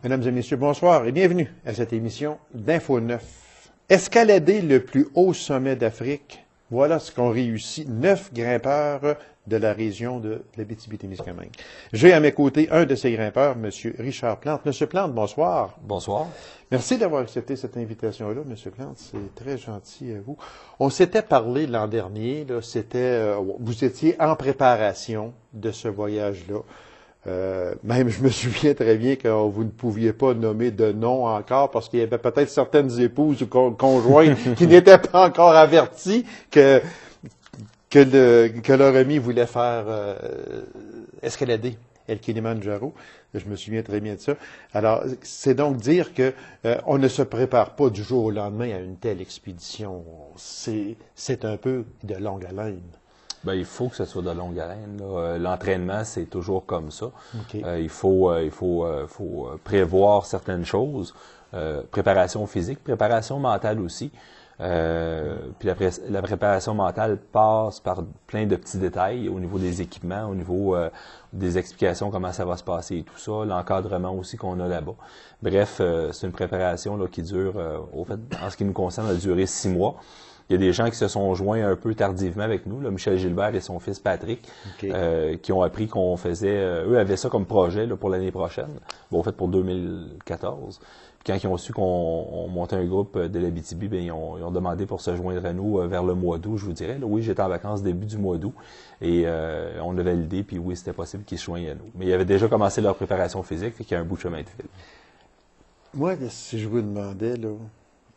Mesdames et messieurs, bonsoir et bienvenue à cette émission d'Info 9. Escalader le plus haut sommet d'Afrique, voilà ce qu'ont réussi 9 grimpeurs de la région de l'Abitibi-Témiscamingue. J'ai à mes côtés un de ces grimpeurs, M. Richard Plante. M. Plante, bonsoir. Bonsoir. Merci d'avoir accepté cette invitation-là, M. Plante. C'est très gentil à vous. On s'était parlé l'an dernier, là, vous étiez en préparation de ce voyage-là. Même, je me souviens très bien que vous ne pouviez pas nommer de nom encore parce qu'il y avait peut-être certaines épouses ou conjointes qui n'étaient pas encore averties que leur ami voulait faire escalader El Kilimandjaro. Je me souviens très bien de ça. Alors, c'est donc dire que on ne se prépare pas du jour au lendemain à une telle expédition. C'est un peu de longue haleine. Ben, il faut que ce soit de longue haleine. L'entraînement, c'est toujours comme ça. Okay. Il faut prévoir certaines choses. Préparation physique, préparation mentale aussi. Puis la préparation mentale passe par plein de petits détails au niveau des équipements, au niveau des explications, comment ça va se passer et tout ça, l'encadrement aussi qu'on a là-bas. Bref, c'est une préparation là, qui dure, au fait, en ce qui nous concerne, a duré 6 mois. Il y a des gens qui se sont joints un peu tardivement avec nous, là, Michel Gilbert et son fils Patrick, okay. Qui ont appris qu'on faisait, eux avaient ça comme projet là, pour l'année prochaine, bon, en fait pour 2014. Puis quand ils ont su qu'on montait un groupe de l'Abitibi, ben, ils ont demandé pour se joindre à nous vers le mois d'août, je vous dirais. Là, oui, j'étais en vacances début du mois d'août et on a validé, puis oui, c'était possible qu'ils se joignent à nous. Mais ils avaient déjà commencé leur préparation physique, fait qu'il y a un bout de chemin de fil. Moi, si je vous demandais, là,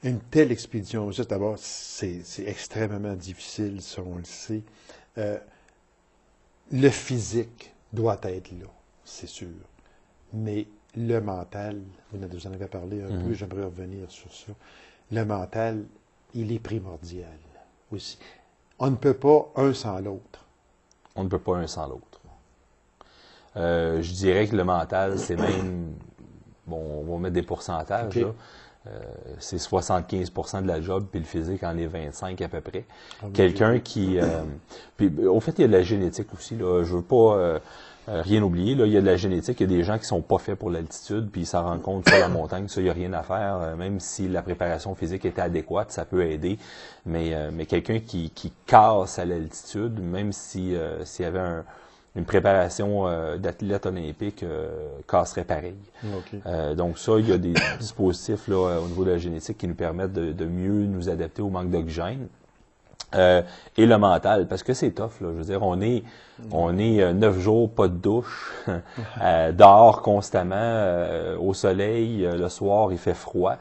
une telle expédition, juste d'abord, c'est extrêmement difficile, ça on le sait. Le physique doit être là, c'est sûr. Mais le mental, vous en avez parlé un peu, j'aimerais revenir sur ça. Le mental, il est primordial aussi. On ne peut pas un sans l'autre. On ne peut pas un sans l'autre. Je dirais que le mental, c'est même, bon, on va mettre des pourcentages, okay. Là. C'est 75% de la job, puis le physique en est 25 à peu près. Quelqu'un qui... puis, au fait, il y a de la génétique aussi. Là. Je veux pas rien oublier. Là. Il y a de la génétique. Il y a des gens qui sont pas faits pour l'altitude, puis ils s'en rendent compte sur la montagne. Ça, il n'y a rien à faire. Même si la préparation physique était adéquate, ça peut aider. Mais quelqu'un qui casse à l'altitude, même s'il y avait une préparation d'athlète olympique casserait pareil. Okay. Donc ça, il y a des dispositifs là, au niveau de la génétique qui nous permettent de mieux nous adapter au manque d'oxygène. Et le mental, parce que c'est tough, là. Je veux dire, on est 9 jours, pas de douche, dehors constamment, au soleil, le soir, il fait froid.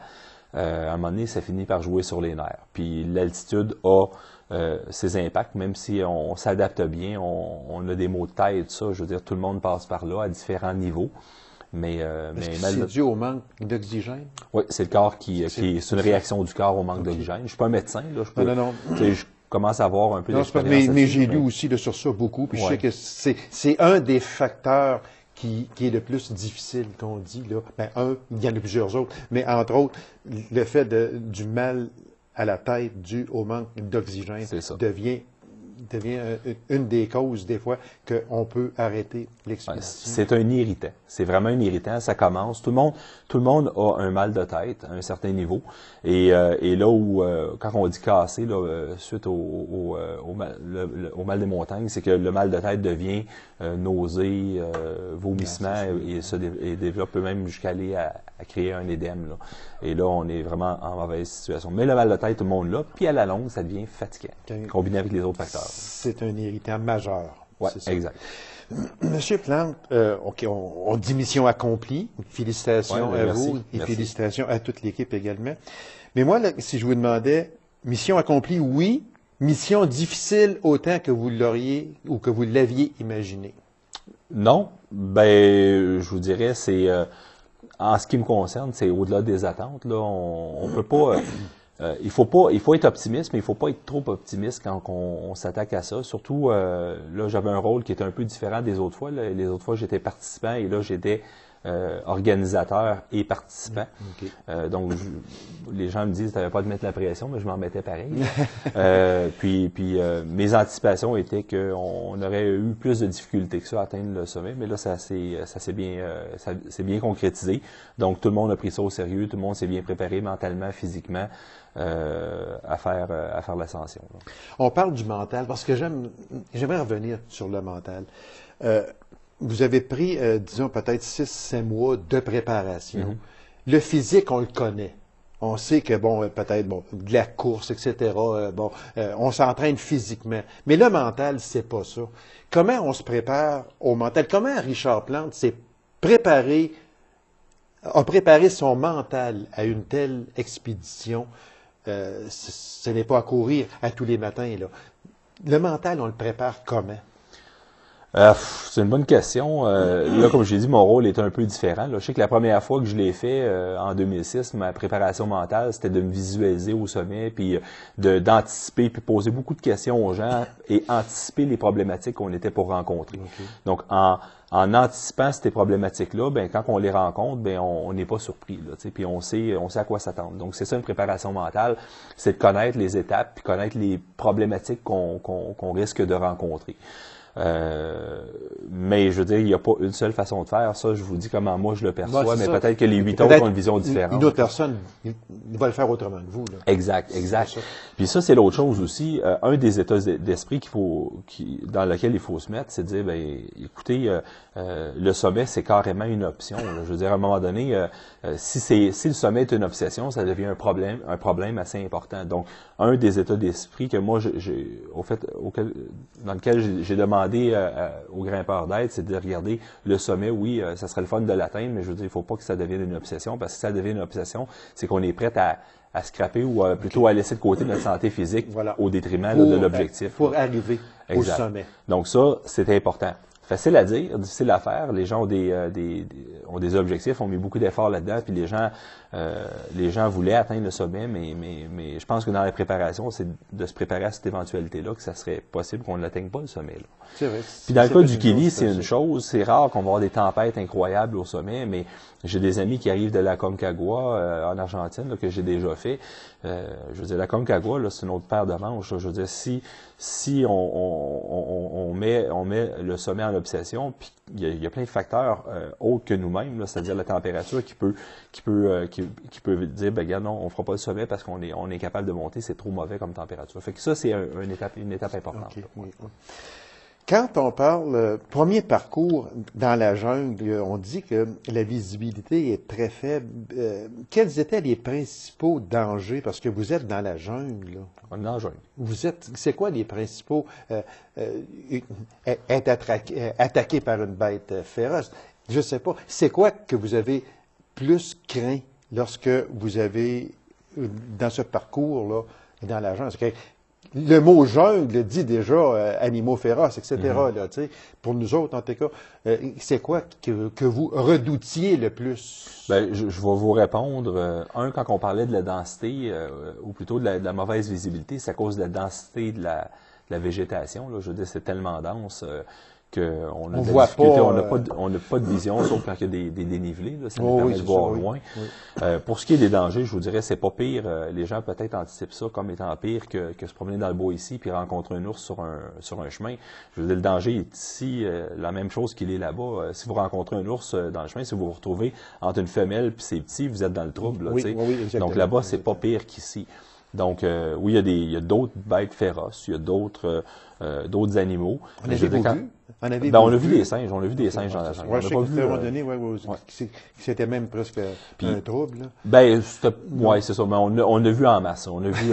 À un moment donné, ça finit par jouer sur les nerfs. Puis l'altitude a ses impacts, même si on s'adapte bien, on a des maux de tête, ça, je veux dire, tout le monde passe par là à différents niveaux. Mais c'est dû au manque d'oxygène? Oui, c'est le corps c'est une réaction du corps au manque d'oxygène. Je suis pas un médecin, là. Non. Je commence à avoir un peu d'expérience. Mais j'ai lu aussi là, sur ça beaucoup, puis je sais que c'est un des facteurs qui est le plus difficile qu'on dit, là. Ben, il y en a plusieurs autres, mais entre autres, le fait du mal à la tête dû au manque d'oxygène devient une des causes, des fois, qu'on peut arrêter l'expédition. C'est un irritant. C'est vraiment un irritant. Ça commence. Tout le monde a un mal de tête à un certain niveau. Et là où, quand on dit casser, là, suite au mal des montagnes, c'est que le mal de tête devient nausée, vomissement, et développe même jusqu'à aller à créer un édème. Là. Et là, on est vraiment en mauvaise situation. Mais le mal de tête, tout le monde l'a. Puis à la longue, ça devient fatigant, combiné avec les autres facteurs. C'est un irritant majeur. Oui, exact. Monsieur Plante, OK, on dit mission accomplie. Félicitations à vous et félicitations à toute l'équipe également. Mais moi, là, si je vous demandais, mission accomplie, oui. Mission difficile autant que vous l'auriez ou que vous l'aviez imaginé. Non. Ben, je vous dirais, c'est... en ce qui me concerne, c'est au-delà des attentes. Là, on peut pas... il faut être optimiste, mais il faut pas être trop optimiste quand on s'attaque à ça. Surtout, là, j'avais un rôle qui était un peu différent des autres fois. Là. Les autres fois, j'étais participant et là, j'étais organisateurs et participants. OK. Donc, les gens me disent, tu n'avais pas de mettre la pression, mais je m'en mettais pareil. Puis mes anticipations étaient qu'on aurait eu plus de difficultés que ça à atteindre le sommet, mais là, ça s'est bien concrétisé. Donc, tout le monde a pris ça au sérieux, tout le monde s'est bien préparé mentalement, physiquement, à faire l'ascension. On parle du mental, parce que j'aimerais revenir sur le mental. Vous avez pris, disons, peut-être 6-7 mois de préparation. Le physique, on le connaît. On sait que, peut-être, de la course, etc., on s'entraîne physiquement. Mais le mental, c'est pas ça. Comment on se prépare au mental? Comment Richard Plante a préparé son mental à une telle expédition? Ce n'est pas à courir à tous les matins, là. Le mental, on le prépare comment? C'est une bonne question. Là, comme je l'ai dit, mon rôle est un peu différent. Là, je sais que la première fois que je l'ai fait, en 2006, ma préparation mentale, c'était de me visualiser au sommet, puis d'anticiper, puis poser beaucoup de questions aux gens et anticiper les problématiques qu'on était pour rencontrer. Okay. Donc, en anticipant ces problématiques-là, quand on les rencontre, on n'est pas surpris. Là, puis on sait à quoi s'attendre. Donc, c'est ça une préparation mentale, c'est de connaître les étapes, puis connaître les problématiques qu'on risque de rencontrer. Mais je veux dire, il n'y a pas une seule façon de faire. Ça, je vous dis comment moi je le perçois, mais peut-être que les 8 autres ont une vision différente. Une autre personne va le faire autrement que vous. Là. Exact. Puis ça, c'est l'autre chose aussi. Un des états d'esprit dans lequel il faut se mettre, c'est de dire, écoutez, le sommet, c'est carrément une option. Là. Je veux dire, à un moment donné, si le sommet est une obsession, ça devient un problème assez important. Donc, un des états d'esprit que moi, dans lequel j'ai demandé aux grimpeurs d'aide, c'est de regarder le sommet. Oui, ça serait le fun de l'atteindre, mais je veux dire, il ne faut pas que ça devienne une obsession, parce que si ça devient une obsession, c'est qu'on est prêt à scraper ou plutôt à laisser de côté notre santé physique au détriment de l'objectif. Pour arriver au sommet. Donc ça, c'est important. Facile à dire, difficile à faire. Les gens ont des objectifs, ont mis beaucoup d'efforts là-dedans, puis les gens voulaient atteindre le sommet, mais je pense que dans la préparation, c'est de se préparer à cette éventualité-là, que ça serait possible qu'on ne l'atteigne pas, le sommet. Là. C'est vrai. Puis dans le cas du Kili, c'est une chose, c'est rare qu'on va avoir des tempêtes incroyables au sommet, mais j'ai des amis qui arrivent de la Concagua en Argentine, là, que j'ai déjà fait. Je veux dire, la Concagua, là, c'est une autre paire de manches. Là. Je veux dire, si on met le sommet en obsession, puis il y a plein de facteurs autres que nous-mêmes, c'est-à-dire la température qui peut dire, regarde, non, on fera pas le sommet parce qu'on est capable de monter, c'est trop mauvais comme température. Fait que ça, c'est une étape importante. Okay, oui. Quand on parle premier parcours dans la jungle, on dit que la visibilité est très faible. Quels étaient les principaux dangers? Parce que vous êtes dans la jungle. Là. On est dans la jungle. C'est quoi les principaux être attaqué par une bête féroce? Je ne sais pas. C'est quoi que vous avez plus craint lorsque vous avez, dans ce parcours-là, dans la jungle? Le mot jungle dit déjà animaux féroces, etc. Là, pour nous autres, en tout cas, c'est quoi que vous redoutiez le plus? Je vais vous répondre. Quand on parlait de la densité, ou plutôt de la mauvaise visibilité, c'est à cause de la densité de la végétation. Là. Je veux dire, c'est tellement dense qu'on a de la difficulté, on n'a pas de vision, sauf quand il y a des dénivelés, là, ça nous permet de voir loin. Oui. Pour ce qui est des dangers, je vous dirais, c'est pas pire. Les gens peut-être anticipent ça comme étant pire que se promener dans le bois ici puis rencontrer un ours sur un chemin. Je veux dire, le danger est ici la même chose qu'il est là-bas. Si vous rencontrez un ours dans le chemin, si vous vous retrouvez entre une femelle puis c'est petit, vous êtes dans le trouble. Là, oui, donc là-bas, c'est pas pire qu'ici. Donc, oui, il y a d'autres bêtes féroces, il y a d'autres animaux. On a vu des singes, dans la jungle. Je sais qu'à un moment donné, c'était même presque un trouble. Là. C'est ça, mais on a vu en masse. On a vu,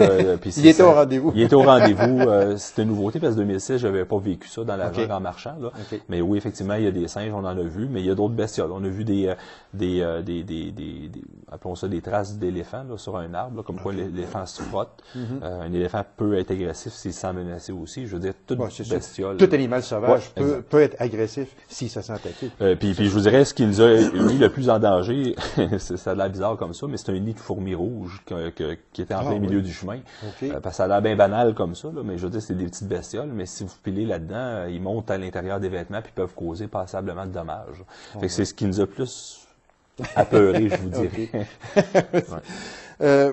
il était au rendez-vous. Il était au rendez-vous. C'était une nouveauté parce que 2006, je n'avais pas vécu ça dans la jungle en marchant. Là. Okay. Mais oui, effectivement, il y a des singes, on en a vu, mais il y a d'autres bestioles. On a vu appelons ça des traces d'éléphants sur un arbre, là, comme quoi l'éléphant se frotte. Un éléphant peut être agressif s'il se sent menacé aussi. Je veux dire, toute bestiole. Tout animal sauvage peut peut être agressif si ça sent attaqué. Puis je vous dirais, ce qui nous a mis le plus en danger, ça a l'air bizarre comme ça, mais c'est un nid de fourmis rouges qui était en plein milieu du chemin. Okay. Parce que ça a l'air bien banal comme ça, là, mais je veux dire, c'est des petites bestioles, mais si vous pilez là-dedans, ils montent à l'intérieur des vêtements puis peuvent causer passablement de dommages. Fait que c'est ce qui nous a plus apeuré, je vous dirais. Ouais.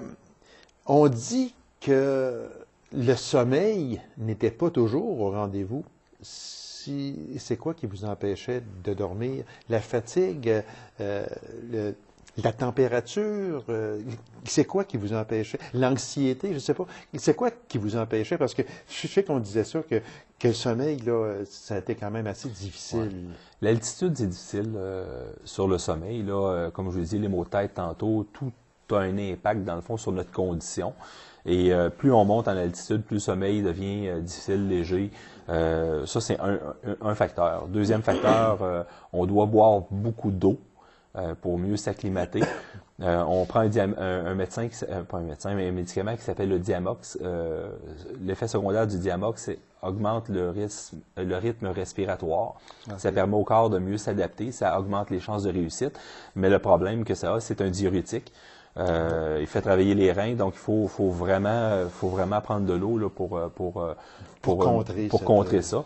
On dit que le sommeil n'était pas toujours au rendez-vous. C'est quoi qui vous empêchait de dormir? La fatigue, la température, c'est quoi qui vous empêchait? L'anxiété, je ne sais pas. C'est quoi qui vous empêchait? Parce que je sais qu'on disait ça, que le sommeil, là, ça a été quand même assez difficile. Ouais. L'altitude, c'est difficile sur le sommeil. Là, comme je vous ai dit, les maux de tête tantôt, tout a un impact, dans le fond, sur notre condition. Et plus on monte en altitude, plus le sommeil devient difficile, léger. Ça, c'est un facteur. Deuxième facteur, on doit boire beaucoup d'eau pour mieux s'acclimater. On prend un médecin, pas un médecin, mais un médicament qui s'appelle le Diamox. L'effet secondaire du Diamox augmente le rythme respiratoire. Okay. Ça permet au corps de mieux s'adapter, ça augmente les chances de réussite. Mais le problème que ça a, c'est un diurétique. Il fait travailler les reins, donc il faut vraiment prendre de l'eau là, pour contrer ça.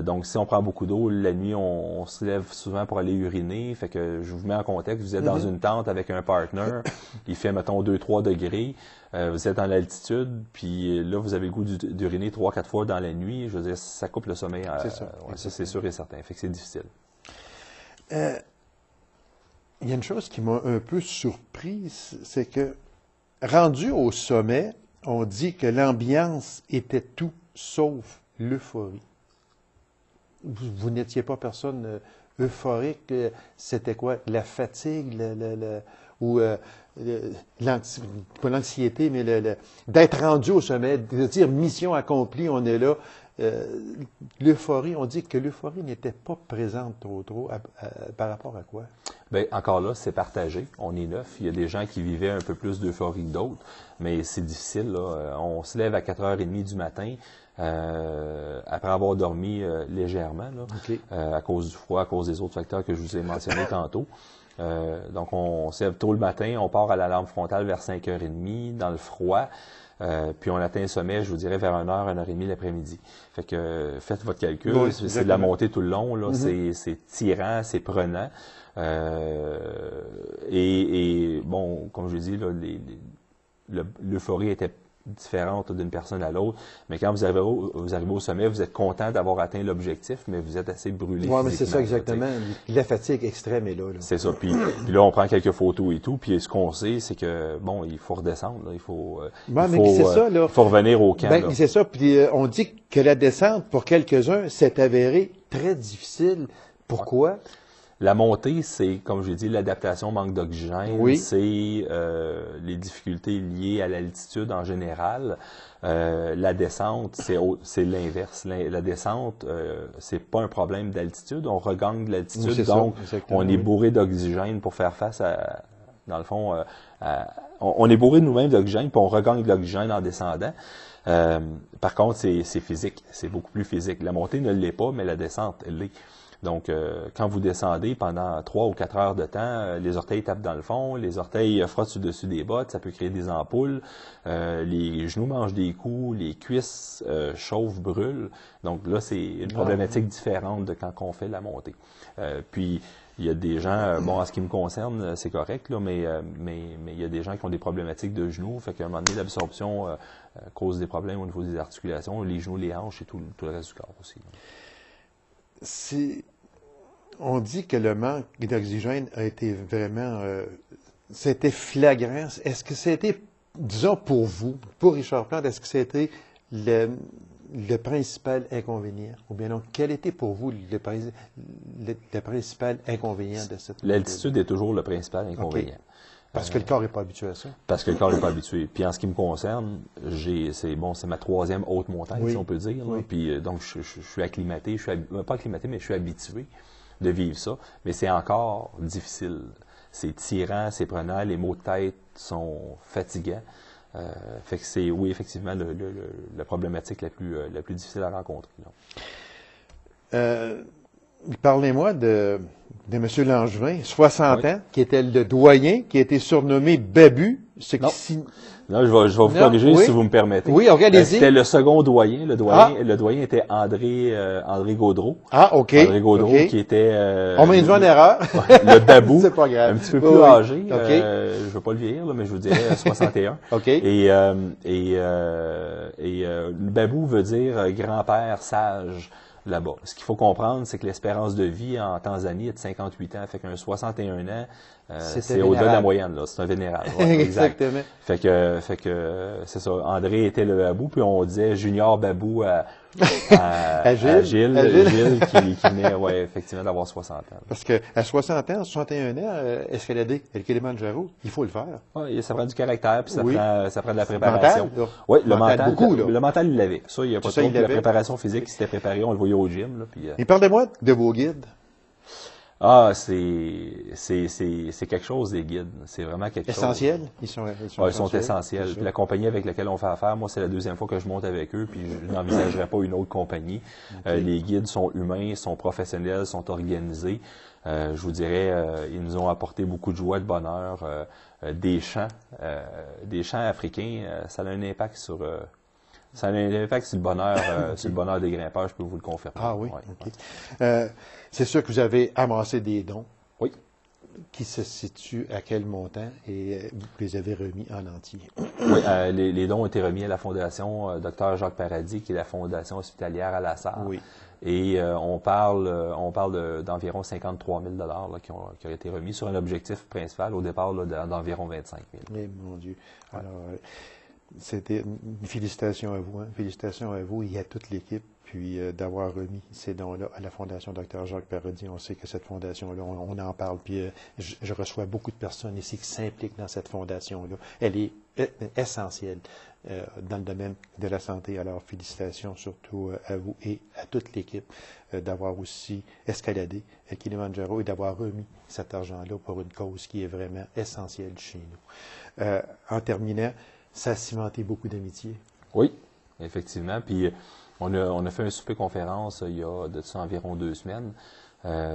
Donc, si on prend beaucoup d'eau, la nuit, on se lève souvent pour aller uriner. Fait que je vous mets en contexte, vous êtes dans une tente avec un partner, il fait, mettons, 2-3 degrés, vous êtes en altitude, puis là, vous avez le goût d'uriner 3-4 fois dans la nuit. Je veux dire, ça coupe le sommeil. C'est ça. Ça, c'est sûr et certain. Fait que c'est difficile. Il y a une chose qui m'a un peu surpris, c'est que, rendu au sommet, on dit que l'ambiance était tout sauf l'euphorie. Vous n'étiez pas personne euphorique. C'était quoi? La fatigue, ou pas l'anxiété, mais d'être rendu au sommet, de dire mission accomplie, on est là. L'euphorie, on dit que l'euphorie n'était pas présente trop par rapport à quoi? Bien, encore là, c'est partagé. On est 9. Il y a des gens qui vivaient un peu plus d'euphorie que d'autres, mais c'est difficile, là. On se lève à 4h30 du matin, après avoir dormi légèrement, là, okay. À cause du froid, à cause des autres facteurs que je vous ai mentionnés tantôt. Donc, on se lève tôt le matin, on part à l'alarme frontale vers 5h30, dans le froid. Puis on atteint le sommet, je vous dirais, vers 1h, 1h30 l'après-midi. Fait que faites votre calcul. Oui, c'est de la montée tout le long, là. C'est tirant, c'est prenant. Et bon, comme je dis, l'euphorie était différente d'une personne à l'autre. Mais quand vous arrivez au sommet, vous êtes content d'avoir atteint l'objectif, mais vous êtes assez brûlé. Oui, mais c'est ça exactement. La fatigue extrême est là. C'est ça. Puis là, on prend quelques photos et tout. Puis ce qu'on sait, c'est que, bon, il faut redescendre. Là. Il faut revenir au camp. Ben, c'est ça. Puis on dit que la descente, pour quelques-uns, s'est avérée très difficile. Pourquoi? Ouais. La montée, c'est, comme je l'ai dit, l'adaptation au manque d'oxygène. Oui. C'est les difficultés liées à l'altitude en général. La descente, c'est l'inverse. La descente, c'est pas un problème d'altitude. On regagne de l'altitude, oui, donc on est bourré d'oxygène pour faire face à, dans le fond, on est bourré de nous-mêmes d'oxygène, puis on regagne de l'oxygène en descendant. Par contre, c'est physique. C'est beaucoup plus physique. La montée ne l'est pas, mais la descente, elle l'est. Donc, quand vous descendez pendant 3 ou 4 heures de temps, les orteils tapent dans le fond, les orteils frottent sur le dessus des bottes, ça peut créer des ampoules, les genoux mangent des coups, les cuisses chauffent, brûlent. Donc là, c'est une problématique différente de quand on fait la montée. Puis, il y a des gens, bon, en ce qui me concerne, c'est correct, là, mais il y a des gens qui ont des problématiques de genoux, fait qu'à un moment donné, l'absorption cause des problèmes au niveau des articulations, les genoux, les hanches et tout le reste du corps aussi. On dit que le manque d'oxygène a été vraiment, c'était flagrant. Est-ce que c'était, disons pour vous, pour Richard Plante, est-ce que c'était le principal inconvénient? Ou bien non, quel était pour vous le principal inconvénient de cette... L'altitude est toujours le principal inconvénient. Okay. Parce que le corps n'est pas habitué à ça. Parce que le corps n'est pas habitué. Puis en ce qui me concerne, c'est ma 3e haute montagne, oui. Si on peut dire. Oui. Puis donc je suis acclimaté, pas acclimaté, mais je suis habitué de vivre ça. Mais c'est encore difficile. C'est tirant, c'est prenant, les maux de tête sont fatigants. Fait que c'est, oui, effectivement, la problématique la plus difficile à rencontrer. Là. Parlez-moi de M. Langevin, 60 Oui. ans, qui était le doyen, qui a été surnommé Babu. Non. Non, je vais vous corriger si vous me permettez. Oui, regardez-y. C'était le second doyen. Le doyen était André Gaudreau. Ah, OK. André Gaudreau, OK. qui était... On m'a induit en erreur. Le babou. C'est pas grave. Un petit peu plus âgé. OK. Je veux pas le vieillir, là, mais je vous dirais 61. OK. Le babou veut dire grand-père sage là-bas. Ce qu'il faut comprendre, c'est que l'espérance de vie en Tanzanie est de 58 ans. Fait qu'un 61 ans, c'est au-delà de la moyenne, là. C'est un vénérable. Ouais, Exactement. Fait que c'est ça. André était le babou, puis on disait Junior Babou à Gilles qui venait, ouais, effectivement, d'avoir 60 ans. Parce que à 60 ans, 61 ans, escalader le Kilimanjaro, il faut le faire. Ouais, ça prend du caractère, puis ça prend de la préparation. préparation. Oui, le mental, beaucoup, là. Le mental, il l'avait. Ça, il n'y a pas trop. La préparation physique, il s'était préparé, on le voyait au gym. Là, puis, Et parlez-moi de vos guides. Ah, c'est quelque chose, des guides. C'est vraiment quelque Essentiel. chose. Ils sont essentiels. Puis la compagnie avec laquelle on fait affaire, moi, c'est la deuxième fois que je monte avec eux, puis je n'envisagerais pas une autre compagnie. Okay. Les guides sont humains, sont professionnels, sont organisés. Je vous dirais, ils nous ont apporté beaucoup de joie, de bonheur, des chants africains. Ça a un impact sur... ça a un impact sur le bonheur, sur le bonheur des grimpeurs, je peux vous le confirmer. Ah oui? Ouais, OK. C'est sûr que vous avez amassé des dons. Oui. Qui se situent à quel montant et vous les avez remis en entier? Oui, les dons ont été remis à la Fondation Dr Jacques Paradis, qui est la fondation hospitalière à La Sarre. Oui. Et on parle d'environ 53 000 qui ont été remis sur un objectif principal au départ d'environ 25 000. Eh, mon Dieu. Alors, c'était une félicitation à vous. Hein? Félicitations à vous et à toute l'équipe. Puis d'avoir remis ces dons-là à la Fondation Dr Jacques Paradis. On sait que cette fondation-là, on en parle, puis je reçois beaucoup de personnes ici qui s'impliquent dans cette fondation-là. Elle est essentielle dans le domaine de la santé. Alors, félicitations surtout à vous et à toute l'équipe d'avoir aussi escaladé Kilimanjaro et d'avoir remis cet argent-là pour une cause qui est vraiment essentielle chez nous. En terminant, ça a cimenté beaucoup d'amitié. Oui, effectivement. Puis, on a fait un souper-conférence il y a de ça environ 2 semaines.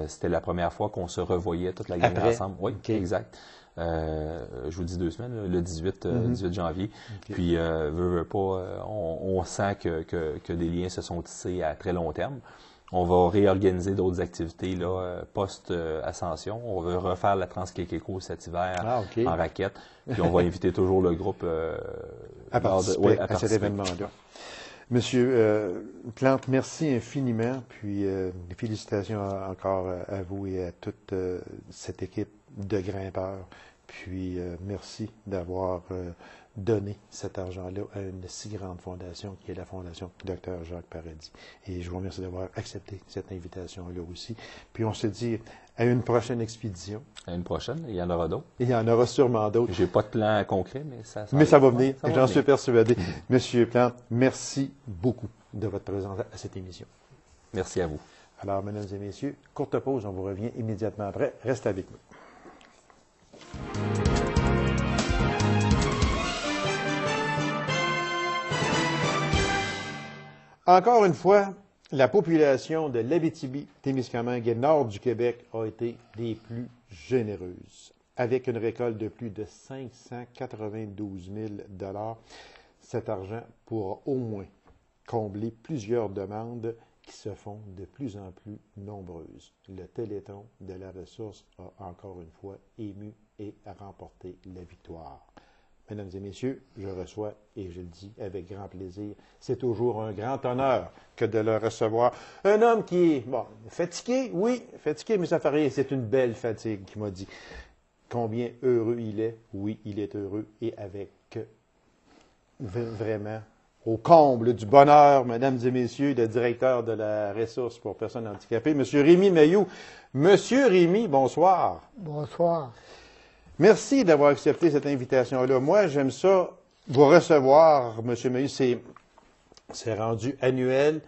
C'était la première fois qu'on se revoyait toute la gang ensemble. Oui, okay. Exact. Je vous dis 2 semaines, le 18 janvier. Okay. Puis, veut pas, on sent que des liens se sont tissés à très long terme. On va réorganiser d'autres activités là, post-ascension. On va refaire la Transquéquéco cet hiver en raquette. Puis on va inviter toujours le groupe à participer à cet événement-là. Monsieur Plante, merci infiniment. Puis félicitations encore à vous et à toute cette équipe de grimpeurs. Puis merci d'avoir donné cet argent-là à une si grande fondation qui est la Fondation Dr Jacques Paradis. Et je vous remercie d'avoir accepté cette invitation-là aussi. Puis on se dit à une prochaine expédition. À une prochaine, il y en aura d'autres. Il y en aura sûrement d'autres. J'ai pas de plan concret, mais ça va venir. J'en suis persuadé. Monsieur Plante, merci beaucoup de votre présence à cette émission. Merci à vous. Alors, mesdames et messieurs, courte pause, on vous revient immédiatement après. Restez avec nous. Encore une fois, la population de l'Abitibi-Témiscamingue et nord du Québec a été des plus généreuses. Avec une récolte de plus de 592 000 cet argent pourra au moins combler plusieurs demandes qui se font de plus en plus nombreuses. Le Téléthon de la ressource a encore une fois ému et a remporté la victoire. Mesdames et messieurs, je reçois, et je le dis avec grand plaisir, c'est toujours un grand honneur que de le recevoir. Un homme qui est, fatigué, oui, fatigué, mais ça fait rien, c'est une belle fatigue qui m'a dit. Combien heureux il est, oui, il est heureux, et avec vraiment au comble du bonheur, mesdames et messieurs, le directeur de la ressource pour personnes handicapées, M. Rémi Mailloux. Monsieur Rémi, bonsoir. Bonsoir. Merci d'avoir accepté cette invitation-là. Moi, j'aime ça, vous recevoir, M. Mailloux, c'est rendu annuel.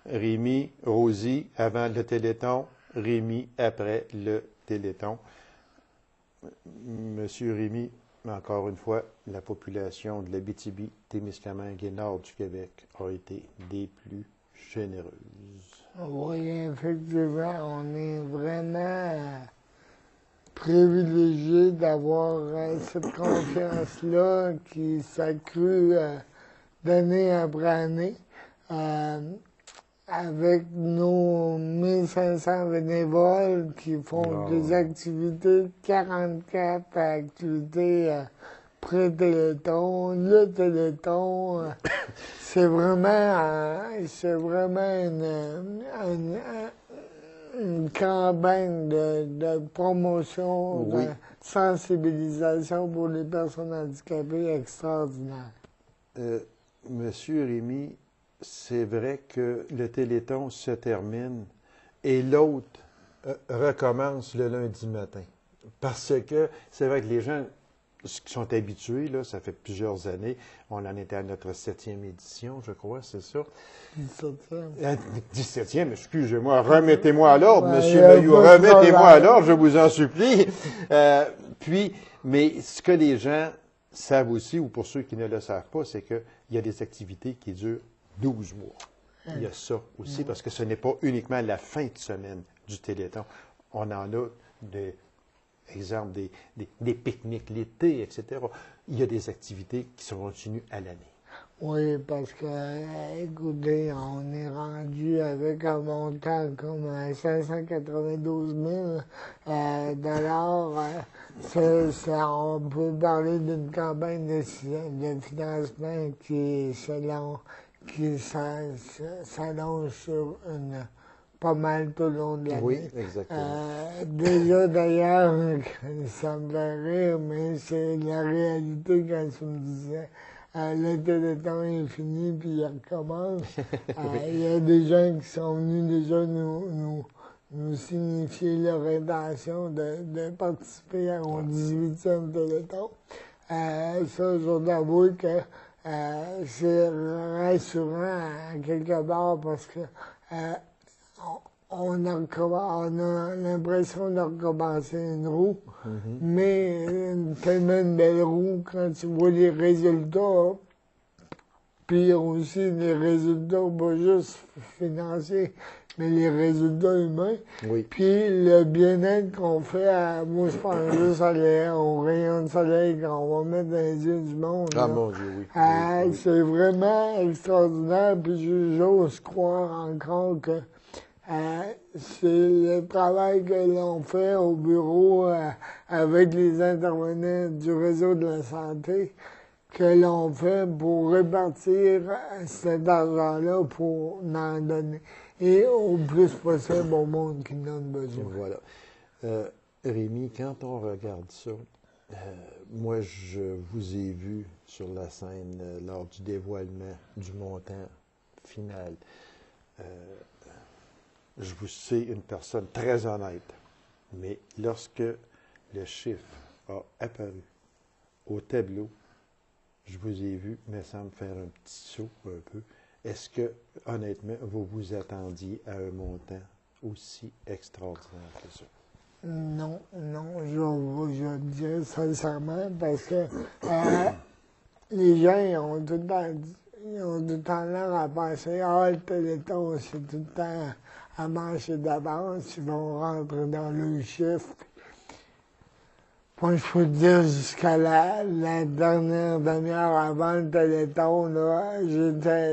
Rémi, Rosie, avant le Téléthon, Rémi, après le Téléthon. Monsieur Rémi, encore une fois, la population de l'Abitibi, Témiscamingue et nord du Québec a été des plus généreuses. Oui, effectivement, on est vraiment privilégié d'avoir cette confiance-là qui s'accrue d'année après année. Avec nos 1500 bénévoles qui font des activités, 44 activités pré-Téléthon, le Téléthon. C'est vraiment une campagne de promotion, de sensibilisation pour les personnes handicapées extraordinaire. Monsieur Rémy, c'est vrai que le Téléthon se termine et l'autre recommence le lundi matin. Parce que c'est vrai que les gens qui sont habitués, là, ça fait plusieurs années, on en était à notre 7e édition, je crois, c'est ça? 17e. 17e, excusez-moi, remettez-moi à l'ordre, Monsieur Mailloux, remettez-moi à l'ordre, je vous en supplie. Mais ce que les gens savent aussi, ou pour ceux qui ne le savent pas, c'est qu'il y a des activités qui durent 12 mois. Il y a ça aussi, parce que ce n'est pas uniquement la fin de semaine du Téléthon. On en a exemple, des pique-niques l'été, etc. Il y a des activités qui se continuent à l'année. Oui, parce que, écoutez, on est rendu avec un montant comme 592 000 dollars. On peut parler d'une campagne de financement qui s'allonge sur pas mal tout le long de l'année. Oui, exactement. Déjà, d'ailleurs, ça me fait rire, mais c'est la réalité quand tu me disais le Téléthon est fini, puis il recommence. Il y a des gens qui sont venus déjà nous signifier leur intention de participer au 18e Téléthon. Ça, je dois avouer que c'est rassurant à quelque part parce que on a l'impression de recommencer une roue, mais tellement une belle roue, quand tu vois les résultats, puis aussi les résultats pas juste financiers, mais les résultats humains, puis le bien-être qu'on fait, moi je pense juste au rayon de soleil qu'on va mettre dans les yeux du monde. Ah mon Dieu, oui. C'est vraiment extraordinaire, puis j'ose croire encore que c'est le travail que l'on fait au bureau avec les intervenants du réseau de la santé que l'on fait pour répartir cet argent-là pour en donner et au plus possible au monde qui en a besoin. Voilà. Rémy, quand on regarde ça, moi je vous ai vu sur la scène lors du dévoilement du montant final. Je vous sais une personne très honnête, mais lorsque le chiffre a apparu au tableau, je vous ai vu, me semble, faire un petit saut un peu. Est-ce que, honnêtement, vous vous attendiez à un montant aussi extraordinaire que ça? Non, je le dis sincèrement, parce que les gens ils ont tout le temps l'air à penser, le Téléthon, c'est tout le temps à marcher d'avance, ils vont rentrer dans le chiffre. Moi, je peux te dire, jusqu'à la dernière demi-heure avant le Téléthon, là,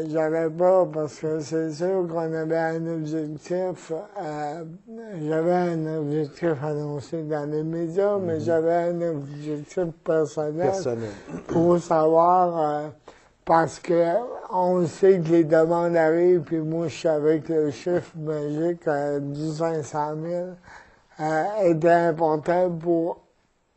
j'avais pas, parce que c'est sûr qu'on avait un objectif, j'avais un objectif annoncé dans les médias, mais j'avais un objectif personnel. Pour savoir, parce que on sait que les demandes arrivent, puis moi, je suis avec le chiffre magique du 500 000, était important pour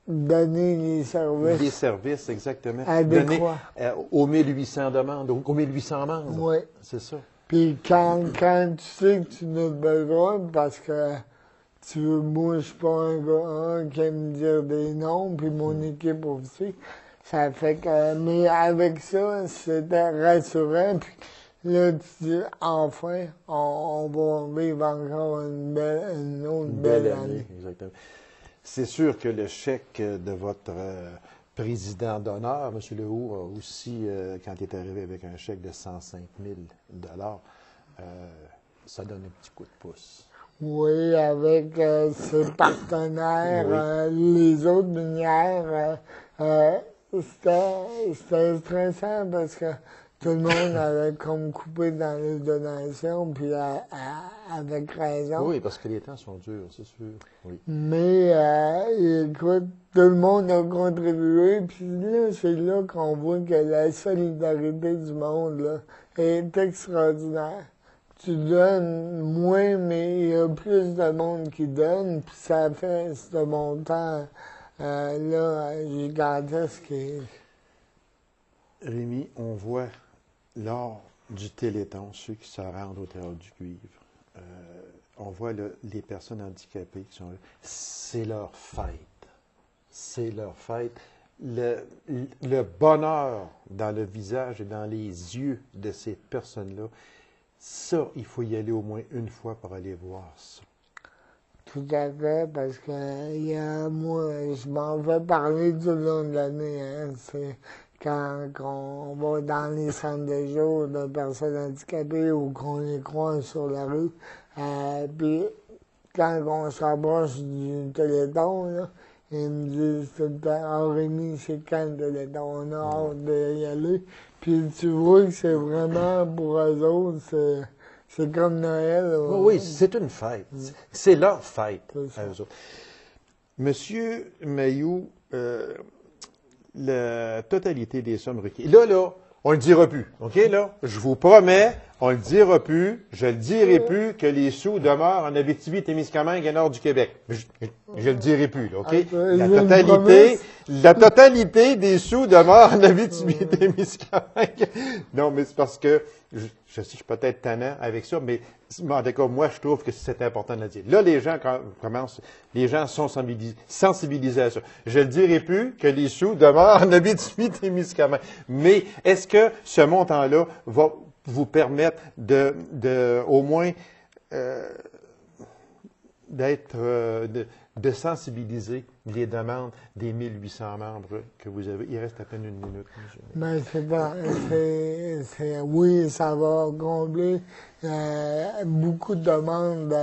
donner les services. Les services, exactement. Adéquats. Donner aux 1800 demandes, aux 1800 membres. Oui. C'est ça. Puis quand tu sais que tu n'as besoin, parce que moi, je suis pas un gars qui aime dire des noms, puis mon équipe aussi. Ça fait que, mais avec ça, c'était rassurant. Puis là, tu dis, enfin, on va vivre encore une autre belle année. Exactement. C'est sûr que le chèque de votre président d'honneur, M. Lehoux, a aussi, quand il est arrivé avec un chèque de 105 000 $, ça donne un petit coup de pouce. Oui, avec ses partenaires, Oui. les autres minières, c'était stressant parce que tout le monde avait comme coupé dans les donations, puis avec raison. Oui, parce que les temps sont durs, c'est sûr. Oui. Mais écoute, tout le monde a contribué, puis là, c'est là qu'on voit que la solidarité du monde là, est extraordinaire. Tu donnes moins, mais il y a plus de monde qui donne, puis ça fait ce montant là gigantesque. Rémi, on voit lors du Téléthon, ceux qui se rendent au Théâtre du Cuivre, on voit là, les personnes handicapées qui sont là. C'est leur fête. C'est leur fête. Le bonheur dans le visage et dans les yeux de ces personnes-là, ça, il faut y aller au moins une fois pour aller voir ça. Tout à fait, parce que moi, je m'en vais parler tout le long de l'année. Hein, c'est quand on va dans les centres de jour de personnes handicapées ou qu'on les croise sur la rue. Puis quand on s'approche du Téléthon, là, ils me disent tout le temps, ah Rémi, c'est quand le Téléthon, on a hâte d'y aller. Puis tu vois que c'est vraiment pour eux autres, c'est comme Noël. Oui, c'est une fête. C'est leur fête C'est à eux autres. Monsieur Mailloux, la totalité des sommes requises. Là, on le dira plus. OK, là? Je vous promets, on le dira plus. Je le dirai plus que les sous demeurent en Abitibi-Témiscamingue et nord du Québec. Je le dirai plus, là, OK? La totalité des sous demeurent en Abitibi-Témiscamingue. Non, mais c'est parce que, je sais, je suis peut-être tannant avec ça, mais en tout cas, moi, je trouve que c'est important de le dire. Là, les gens les gens sont sensibilisés à ça. Je ne dirai plus que les sous demeurent en Abitibi-Témiscamingue. Mais est-ce que ce montant-là va vous permettre au moins de sensibiliser les demandes des 1800 membres que vous avez? Il reste à peine une minute, monsieur. Mais oui, ça va combler beaucoup de demandes.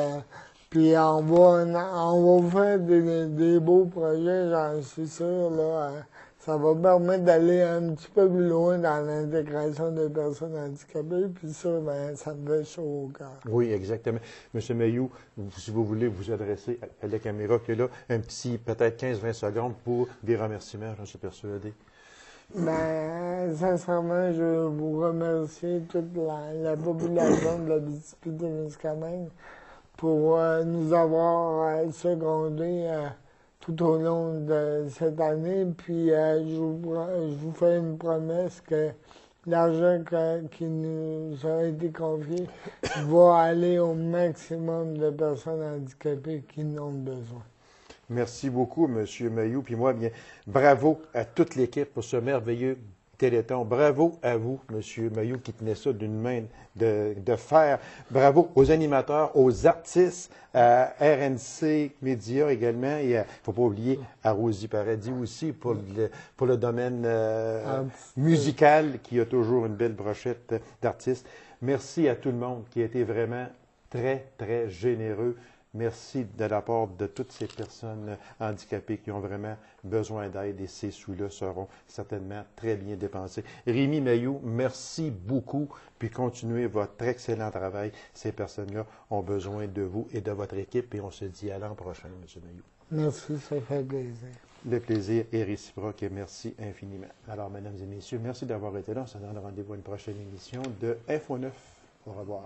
Puis on va faire des beaux projets, j'en suis sûr. Là, ça va permettre d'aller un petit peu plus loin dans l'intégration des personnes handicapées. Puis ça, ben, ça me fait chaud au cœur. Oui, exactement. Monsieur Mailloux, si vous voulez vous adresser à la caméra qui est là, un petit, peut-être 15-20 secondes pour des remerciements, j'en suis persuadé. Ben, sincèrement, je veux vous remercier toute la population de l'Abitibi-Témiscamingue pour nous avoir secondés tout au long de cette année. Puis je vous fais une promesse que l'argent qui nous a été confié va aller au maximum de personnes handicapées qui en ont besoin. Merci beaucoup, M. Mailloux. Puis moi, bien, bravo à toute l'équipe pour ce merveilleux Téléthon. Bravo à vous, M. Mailloux, qui tenait ça d'une main de fer. Bravo aux animateurs, aux artistes, à RNC Média également, et il ne faut pas oublier à Rosie Paradis aussi pour le domaine musical, qui a toujours une belle brochette d'artistes. Merci à tout le monde qui a été vraiment très, très généreux. Merci de la part de toutes ces personnes handicapées qui ont vraiment besoin d'aide, et ces sous-là seront certainement très bien dépensés. Rémi Mailloux, merci beaucoup, puis continuez votre excellent travail. Ces personnes-là ont besoin de vous et de votre équipe, et on se dit à l'an prochain, M. Mailloux. Merci, ça fait plaisir. Le plaisir est réciproque et merci infiniment. Alors, mesdames et messieurs, merci d'avoir été là. On se donne rendez-vous à une prochaine émission de Info 9. Au revoir.